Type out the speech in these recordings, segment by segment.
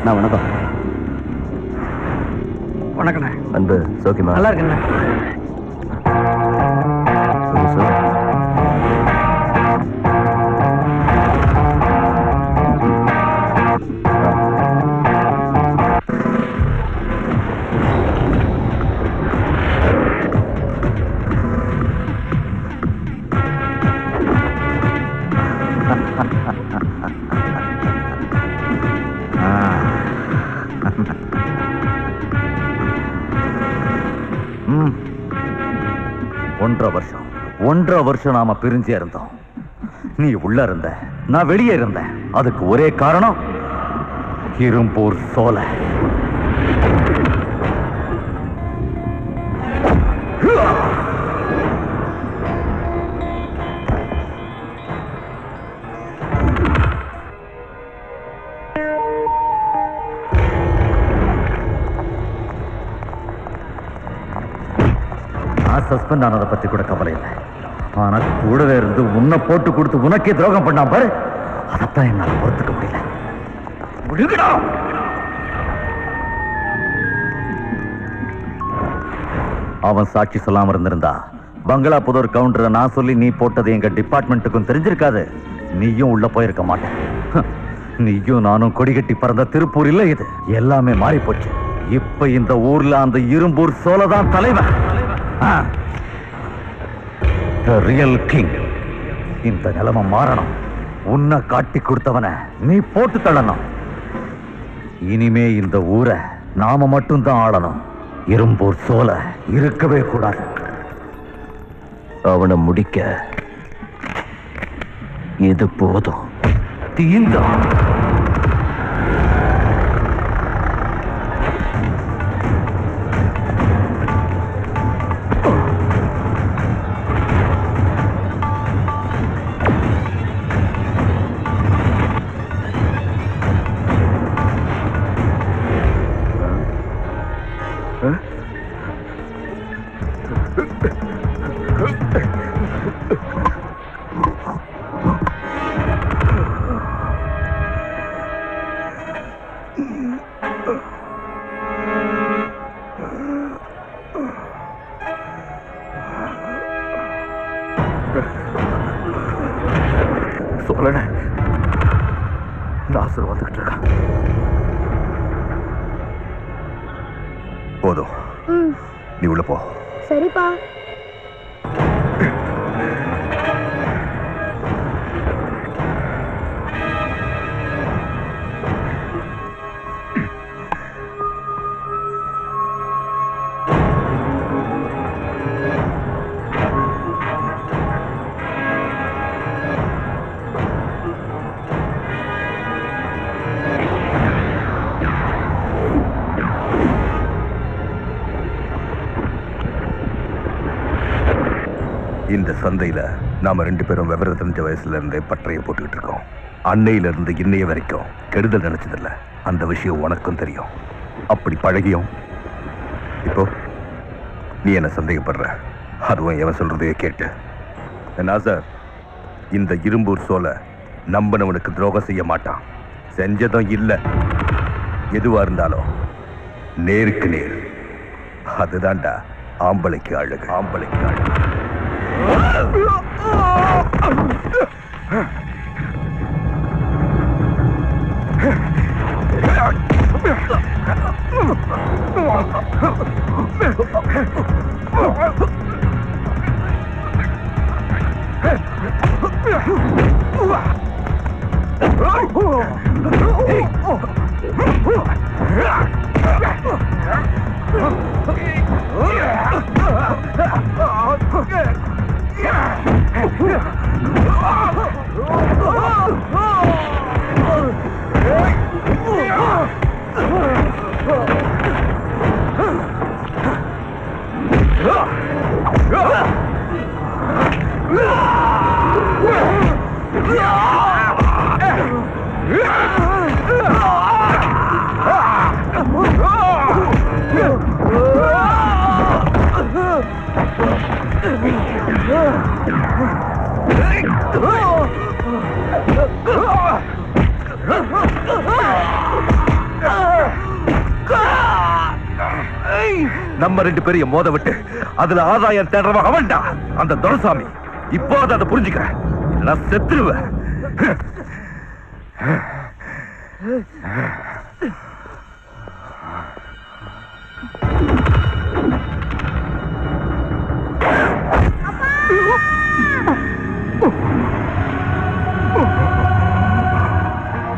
நான் வணக்கம். வணக்கண்ணே. அன்பு சோக்கியமா? நல்லா இருக்குண்ணே. ஒன்றரை வருஷம் நாம பிரிஞ்சே இருந்தோம். நீ உள்ள இருந்த, நான் வெளியே இருந்தேன். அதுக்கு ஒரே காரணம் இரும்பூர் சோலை. நான் சஸ்பெண்ட் ஆனதை பத்தி கூட கவலை இல்லை. ஆனா கூடவே இருந்து உன்னை போட்டு கொடுத்து உனக்கே துரோகம் பண்ணா பாரு, அதைத்தான் என்னால பொறுத்துக்க முடியல. அவன் சாட்சி சொல்லாம இருந்திருந்தா பங்களா புதூர் கவுண்டரை நான் சொல்லி நீ போட்டது எங்க டிபார்ட்மெண்ட்டுக்கும் தெரிஞ்சிருக்காது. நீயும் உள்ள போயிருக்க மாட்டேன். நீயும் நானும் கொடிகட்டி பறந்த திருப்பூர் இல்ல இது. எல்லாமே மாறி போச்சு. இப்ப இந்த ஊர்ல அந்த இரும்பூர் சோலைதான் தலைவன். The real king. இந்த நிலைமை மாறணும். உன்னை காட்டி கொடுத்தவன நீ போட்டு தள்ளணும். இனிமே இந்த ஊரை நாம மட்டும்தான் ஆளணும். இரும்பூர் சோலை இருக்கவே கூடாது. அவனை முடிக்க இது போதும். தீந்தான். நாசர் வந்துகிட்டு இருக்கான். போதும், நீ உள்ள போ. சரிப்பா. இந்த சந்தையில நாம 2 பேரும் விவரம் தெரிஞ்ச வயசுல இருந்தே பற்றைய போட்டுக்கிட்டு இருக்கோம். அன்னையில இருந்து இன்னைய வரைக்கும் கெடுதல் நினைச்சதில்ல. அந்த விஷயம் உனக்கும் தெரியும். அப்படி பழகியும் இப்போ நீ என்ன சந்தேகப்படுற? அதுவும் எவன் சொல்றதையே கேட்டு. நாசர், இந்த இரும்பூர் சோலை நம்பனவனுக்கு துரோகம் செய்ய மாட்டான். செஞ்சதும் இல்லை. எதுவா இருந்தாலும் நேருக்கு நேர். அதுதான்டா ஆம்பளைக்கு அழகு. ஆம்பளைக்கு அழகு. நம்ம 2 பேரையும் மோத விட்டு அதுல ஆதாயம் தேடுறவன் அவன்டா அந்த துரைசாமி. இப்போ அதை புரிஞ்சுக்கிறேன், இல்லைன்னா செத்துருவேன்.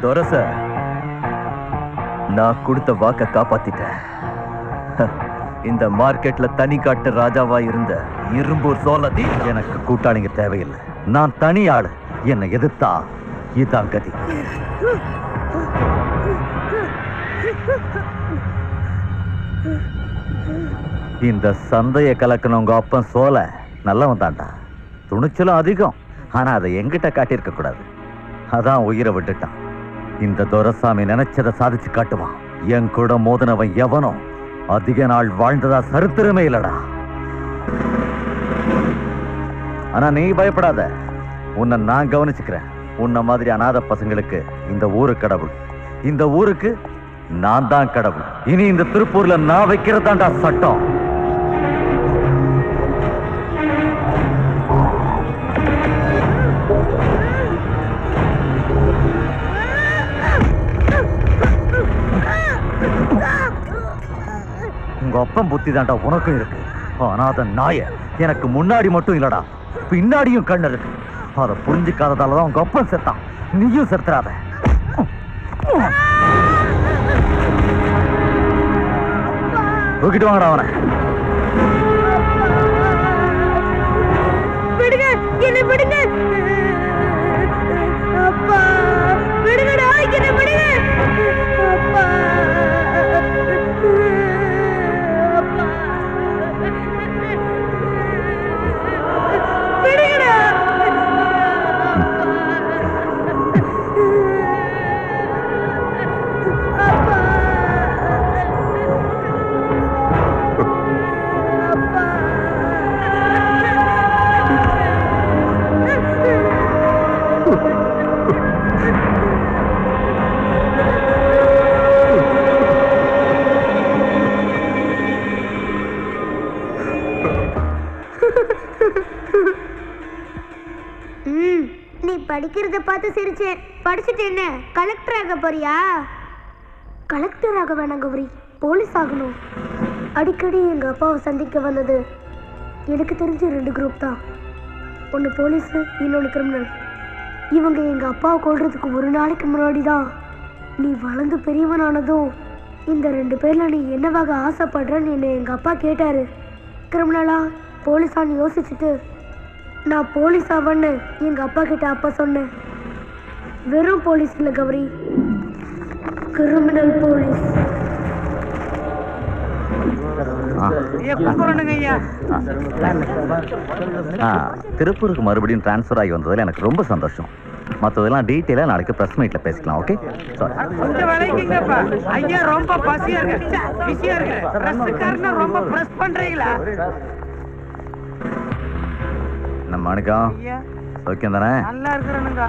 துரச, நான் கொடுத்த வாக்க காப்பாத்திட்டேன். இந்த மார்க்கெட்ல தனி காட்டு ராஜாவா இருந்த இரும்பூர் சோழதி எனக்கு கூட்டாளிங்க தேவையில்லை. நான் தனி ஆளு. என்னை எதிர்த்தா இதான் கதி. இந்த சந்தையை கலக்கணும் உங்க அப்பன் சோழ நல்லவன் தான்டா. துணிச்சலும் அதிகம். ஆனா அதை எங்கிட்ட காட்டியிருக்க கூடாது. அதான் உயிரை விட்டுட்டான். இந்த துரைசாமி நினைச்சதை சாதிச்சு காட்டுவான். என் கூட மோதினவன் எவனோ அதிக நாள் வாழ்ந்ததா சரித்திரமே இல்லடா. ஆனா நீ பயப்படாத, உன்னை நான் கவனிச்சுக்கிறேன். உன்ன மாதிரி அநாத பசங்களுக்கு இந்த ஊரு கடவுள், இந்த ஊருக்கு நான் தான் கடவுள். இனி இந்த திருப்பூர்ல நான் வைக்கிறதாண்டா சட்டம். உங்க அப்பன் புத்தி தாண்டா உனக்கும் இருக்கு. அநாத நாய எனக்கு முன்னாடி மட்டும் இல்லடா, பின்னாடியும் கண்ணு இருக்கு. அதை புரிஞ்சுக்காததாலதான் உங்க அப்பன் செத்தான். நீயும் செத்துறாத. தூக்கிட்டு வாங்கடா அவனை. விடுங்க, என்னை விடுங்க. அப்பா விடுங்கடா, என்னை விடுங்க. அப்பா விடுங்கடா. நீ படிக்கிறத பார்த்து சிரிச்சேன். படிச்சுட்டு என்ன கலெக்டர் ஆக போறியா? கலெக்டர் ஆக வேணாம் கௌரி, போலீஸ் ஆகணும். அடிக்கடி எங்க அப்பாவை சந்திக்க வந்தது எனக்கு தெரிஞ்ச 2 குரூப் தான். ஒன்று போலீஸ், இன்னொன்று கிரிமினல். இவங்க எங்க அப்பாவை கொல்றதுக்கு ஒரு நாளைக்கு முன்னாடி தான் நீ வளர்ந்து பெரியவனானதும் இந்த 2 பேர்ல நீ என்னவாக ஆசைப்படுறன்னு என்னை எங்க அப்பா கேட்டாரு. கிரிமினலா போலீஸான்னு யோசிச்சுட்டு நான் போலீஸ் ஆவன்னு எங்க அப்பா கிட்ட அப்பா சொன்னேன். வெறும் போலீஸ் இல்லை கௌரி, கிரிமினல் போலீஸ். திருப்பூருக்கு மறுபடியும் டிரான்ஸ்ஃபர் ஆகி வந்ததில் எனக்கு ரொம்ப சந்தோஷம். மற்றதெல்லாம் டீட்டெயிலாக நாளைக்கு ப்ரெஸ் மீட்டில் பேசிக்கலாம். ஓகே, ஐயா ரொம்ப பசியா இருக்கு, பிஸியா இருக்கு. பிரஸ்காரன ரொம்ப பிரஸ் பண்றீங்களா? நம்ம மணிக்கம் ஓகே தானே? நல்லா இருக்கிறனுங்க.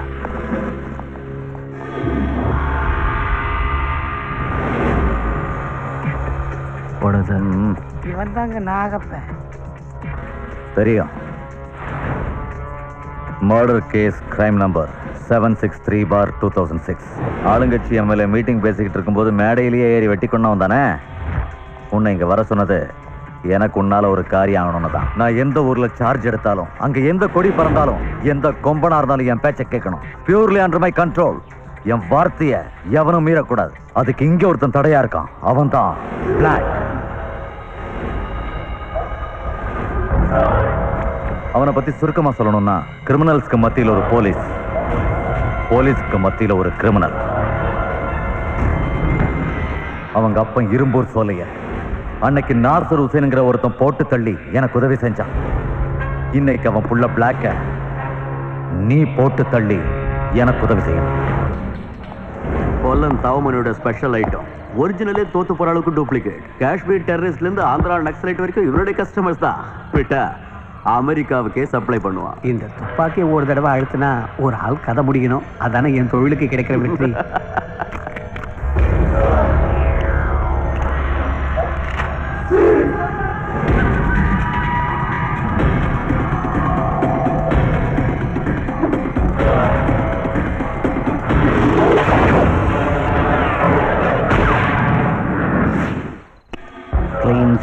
இவன் தாங்க நாகப்ப. தெரியும். Murder case crime number 763/2006. ஆளுங்கட்சி எம்எல்ஏ மீட்டிங் பேசிக்கிட்டு இருக்கும்போது மேடையிலேயே ஏறி வெட்டி கொண்டவன் தானே? உன்னை இங்க வர சொன்னது எனக்கு உன்னால ஒரு காரியம் ஆகணும்னு தான். நான் எந்த ஊர்ல சார்ஜ் எடுத்தாலும், அங்க எந்த கொடி பறந்தாலும், எந்த கொம்பனா இருந்தாலும் என் பேச்சை கேட்கணும். Purely under my control. என் வார்த்தைய எவனும் மீறக்கூடாது. அதுக்கு இங்க ஒருத்தன் தடையா இருக்கான். அவன் தான் பிளாக். அவனை பத்தி சுருக்கமா சொல்லணும்னா, கிரிமினல்ஸ்க்கு மத்தியில் ஒரு போலீஸ், போலீஸ்க்கு மத்தியில் ஒரு கிரிமினல். அவங்க அப்பன் இரும்பூர் சோலைய அன்னைக்கு நாசர் ஹுசேனுங்கிற ஒருத்தன் போட்டு தள்ளி எனக்கு உதவி செஞ்சான். இன்னைக்கு அவன் புள்ள பிளாக்க நீ போட்டு தள்ளி எனக்கு உதவி செய்யணும். கொல்லன் தவமணியோட ஸ்பெஷல் ஐட்டம். ஒரிஜினலே தோத்து போற அளவுக்கு டூப்ளிகேட். காஷ்மீர் டெரரிஸ்ட்ல இருந்து ஆந்திரா நக்சலைட் வரைக்கும் இவருடைய கஸ்டமர்ஸ் தான். விட்டா அமெரிக்காவுக்கே சப்ளை பண்ணுவான். இந்த துப்பாக்கி ஒரு தடவை அழுத்தினா ஒரு ஆள் கதை முடிக்கணும். அதானே என் தொழிலுக்கு கிடைக்கிற வெற்றி.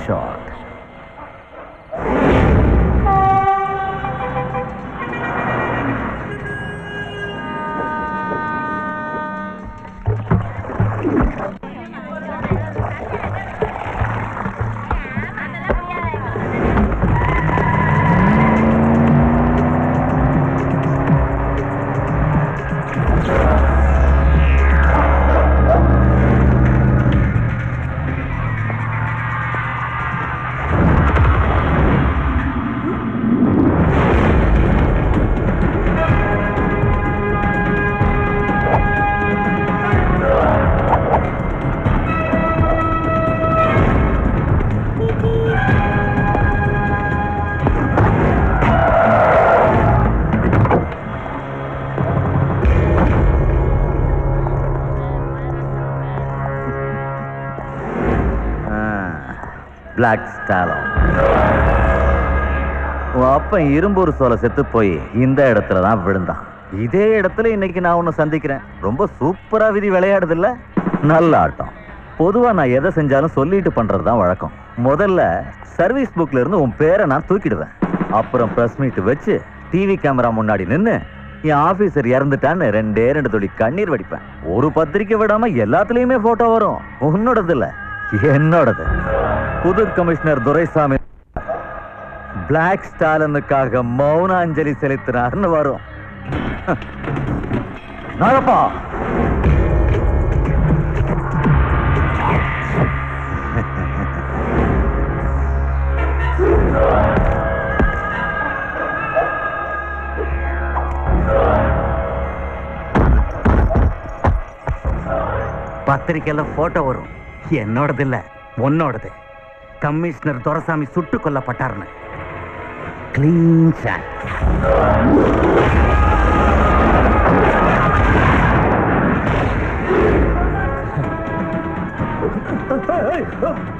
ஷாட். Black Stallone. உன் அப்பன் இரும்பூர் சோலை செத்து போய் இந்த இடத்துல தான் விழுந்தான். இதே இடத்துல இன்னைக்கு நான் உன்னை சந்திக்கிறேன். ரொம்ப சூப்பரா விதி விளையாடுது இல்ல? நல்ல ஆட்டம். பொதுவா நான் எதை செஞ்சாலும் சொல்லிட்டு பண்றது தான் வழக்கம். முதல்ல சர்வீஸ் புக்ல இருந்து உன் பேரை நான் தூக்கிடுவேன். அப்புறம் பிரஸ் மீட் வச்சு டிவி கேமரா முன்னாடி நின்னு என் ஆபீசர் இறந்துட்டான்னு 2 துளி கண்ணீர் வடிப்பேன். ஒரு பத்திரிக்கை விடாம எல்லாத்துலயுமே போட்டோ வரும். உன்னோடது இல்ல, என்னோடது. புது கமிஷனர் துரைசாமி பிளாக் ஸ்டாலினுக்காக மௌன அஞ்சலி செலுத்தினார்னு வரும். நாகப்பா, பத்திரிக்கையில போட்டோ வரும். என்னோடது இல்ல, உன்னோடது. கமிஷனர் துரைசாமி சுட்டுக் கொல்லப்பட்டார்னு. Clean shot.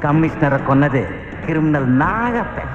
கமிஷனரை கொன்னது கிரிமினல் நாகப்பன்.